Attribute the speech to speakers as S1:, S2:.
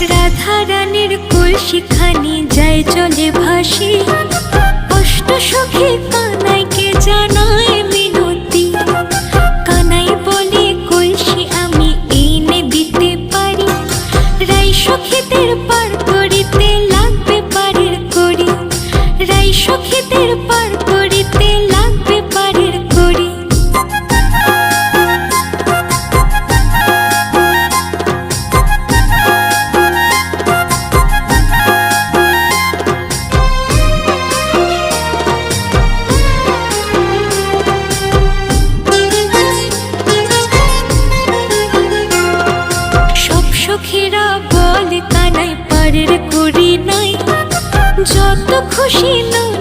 S1: রাধা রানীর কলসিখানি যায় চলে ভাসি, অষ্ট সখী কানাইকে জানায় মিনতি। কানাই বলে কলসি আমি এনে দিতে পারি, রাই সখীদের পার করিতে লাগবে পারের করি, রাই সখীদের পার করিতে লাগবে পারের করি। সখীরা বলে কানাই পারের করি নাই, যত খুশি নয়